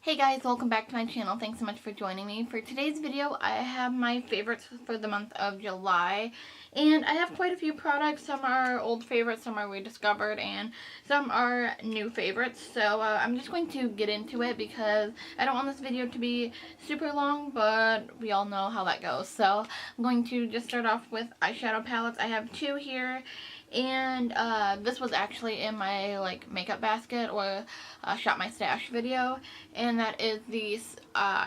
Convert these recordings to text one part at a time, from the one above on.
Hey guys, welcome back to my channel. Thanks so much for joining me. For today's video, I have my favorites for the month of July. And I have quite a few products. Some are old favorites, some are rediscovered, and some are new favorites. So I'm just going to get into it because I don't want this video to be super long, but we all know how that goes. So I'm going to just start off with eyeshadow palettes. I have two here. And this was actually in my makeup basket or shop my stash video, and that is the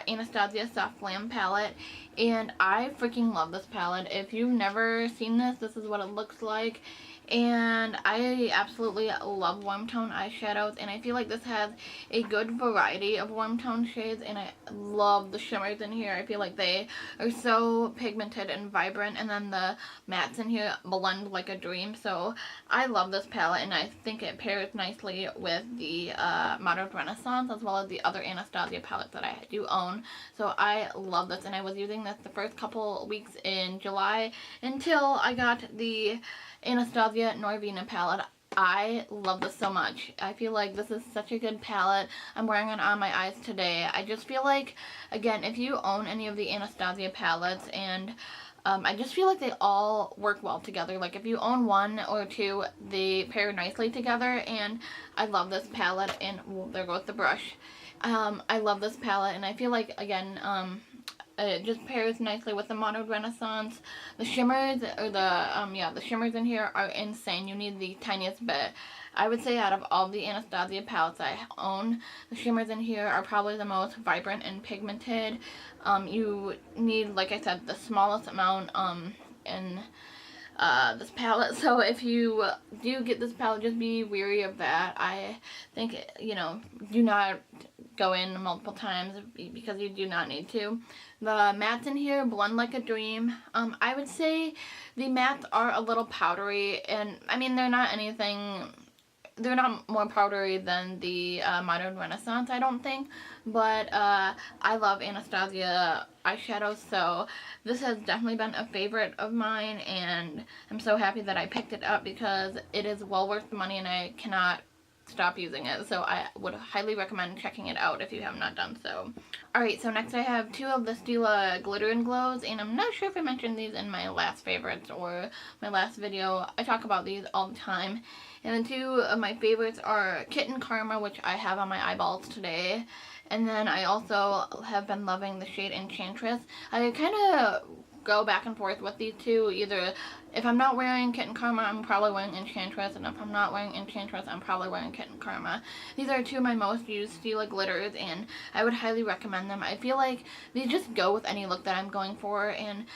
Anastasia Soft Glam palette, and I freaking love this palette. If you've never seen this is what it looks like. And I absolutely love warm tone eyeshadows, and I feel like this has a good variety of warm tone shades, and I love the shimmers in here. I feel like they are so pigmented and vibrant, and then the mattes in here blend like a dream. So I love this palette, and I think it pairs nicely with the Modern Renaissance as well as the other Anastasia palettes that I do own. So I love this, and I was using this the first couple weeks in July until I got the Anastasia Norvina palette. I love this so much. I feel like this is such a good palette. I'm wearing it on my eyes today. I just feel like, again, if you own any of the Anastasia palettes, and I just feel like they all work well together. Like if you own one or two, they pair nicely together, and I love this palette. And well, there goes the brush. I love this palette, and I feel like, again, it just pairs nicely with the Modern Renaissance. The shimmers, or the shimmers in here are insane. You need the tiniest bit. I would say out of all the Anastasia palettes I own, the shimmers in here are probably the most vibrant and pigmented. You need, like I said, the smallest amount in this palette. So if you do get this palette, just be wary of that. I think, do not go in multiple times because you do not need to. The mattes in here blend like a dream. I would say the mattes are a little powdery, and I mean they're not more powdery than the Modern Renaissance, I don't think, but I love Anastasia eyeshadows, so this has definitely been a favorite of mine, and I'm so happy that I picked it up because it is well worth the money, and I cannot stop using it. So I would highly recommend checking it out if you have not done so. Alright, so next I have two of the Stila Glitter and Glows, and I'm not sure if I mentioned these in my last favorites or my last video. I talk about these all the time. And then two of my favorites are Kitten Karma, which I have on my eyeballs today. And then I also have been loving the shade Enchantress. I kind of go back and forth with these two. Either if I'm not wearing Kitten Karma, I'm probably wearing Enchantress, and if I'm not wearing Enchantress, I'm probably wearing Kitten Karma. These are two of my most used Stila glitters, and I would highly recommend them. I feel like these just go with any look that I'm going for, and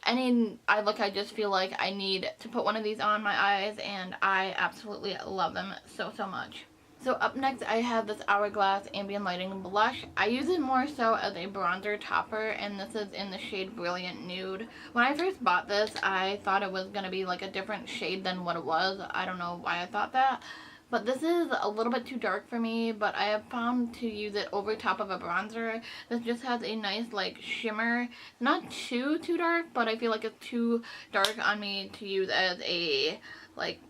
any eye look I just feel like I need to put one of these on my eyes, and I absolutely love them so much. So up next I have this Hourglass Ambient Lighting Blush. I use it more so as a bronzer topper, and this is in the shade Brilliant Nude. When I first bought this, I thought it was going to be like a different shade than what it was. I don't know why I thought that. But this is a little bit too dark for me, but I have found to use it over top of a bronzer. This just has a nice like shimmer. Not too dark, but I feel like it's too dark on me to use as a like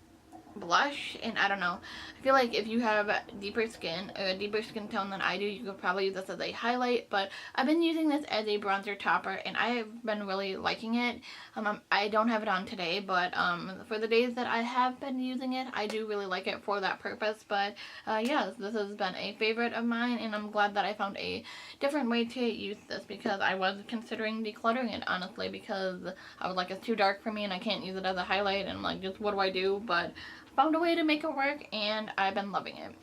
blush, and I don't know. I feel like if you have deeper skin or a deeper skin tone than I do, you could probably use this as a highlight, but I've been using this as a bronzer topper, and I have been really liking it. I don't have it on today, but for the days that I have been using it, I do really like it for that purpose. But yes, this has been a favorite of mine, and I'm glad that I found a different way to use this, because I was considering decluttering it, honestly, because I was like, it's too dark for me and I can't use it as a highlight, and I'm like, just what do I do? But found a way to make it work, and I've been loving it.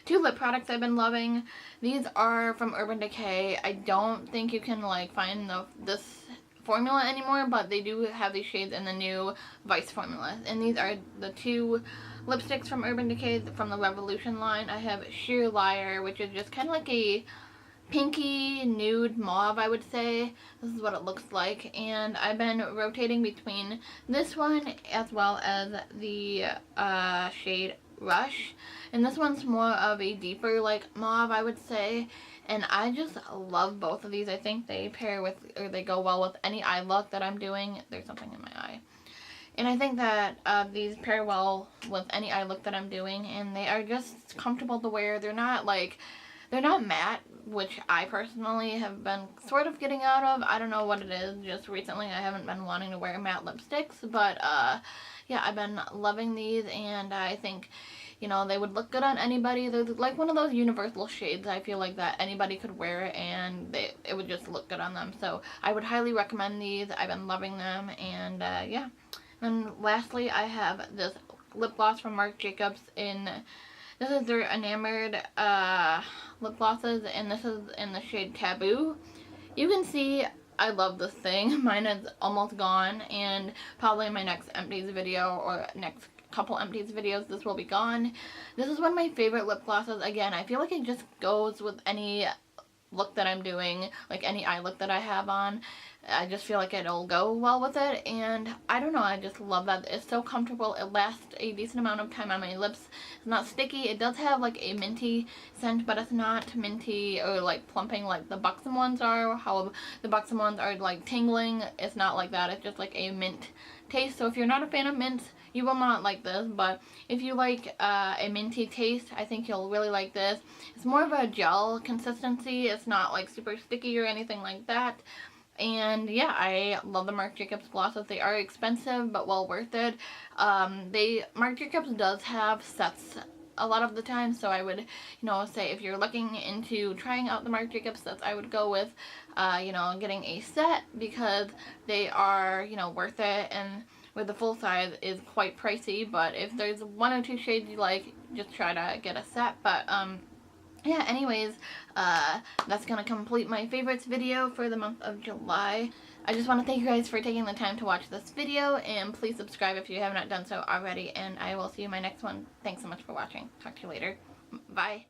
Two lip products I've been loving. These are from Urban Decay. I don't think you can like find this formula anymore, but they do have these shades in the new Vice formula. And these are the two lipsticks from Urban Decay from the Revolution line. I have Sheer Liar, which is just kind of like a pinky nude mauve, I would say. This is what it looks like, and I've been rotating between this one as well as the shade Rush, and this one's more of a deeper like mauve, I would say, and I just love both of these. I think they pair with, or they go well with any eye look that I'm doing. There's something in my eye. And I think that these pair well with any eye look that I'm doing, and they are just comfortable to wear. They're They're not matte, which I personally have been sort of getting out of. I don't know what it is, just recently I haven't been wanting to wear matte lipsticks, but yeah, I've been loving these, and I think, you know, they would look good on anybody. They're like one of those universal shades. I feel like that anybody could wear it, and it would just look good on them. So I would highly recommend these. I've been loving them, and yeah. And lastly, I have this lip gloss from Marc Jacobs this is their enamored lip glosses, and this is in the shade Taboo. You can see I love this thing. Mine is almost gone, and probably in my next empties video or next couple empties videos this will be gone. This is one of my favorite lip glosses. Again, I feel like it just goes with any look that I'm doing, like any eye look that I have on. I just feel like it'll go well with it, and I don't know, I just love that. It's so comfortable. It lasts a decent amount of time on my lips. It's not sticky. It does have like a minty scent, but it's not minty or like plumping like the Buxom ones are. How the Buxom ones are like tingling. It's not like that. It's just like a mint taste. So if you're not a fan of mints, you will not like this, but if you like a minty taste, I think you'll really like this. It's more of a gel consistency. It's not like super sticky or anything like that. And yeah, I love the Marc Jacobs glosses. They are expensive, but well worth it. Marc Jacobs does have sets a lot of the time, so I would, you know, say if you're looking into trying out the Marc Jacobs sets, I would go with, you know, getting a set, because they are, you know, worth it, and with the full size is quite pricey. But if there's one or two shades you like, just try to get a set. But yeah, anyways, that's gonna complete my favorites video for the month of July. I just want to thank you guys for taking the time to watch this video, and please subscribe if you have not done so already, and I will see you in my next one. Thanks so much for watching. Talk to you later. Bye.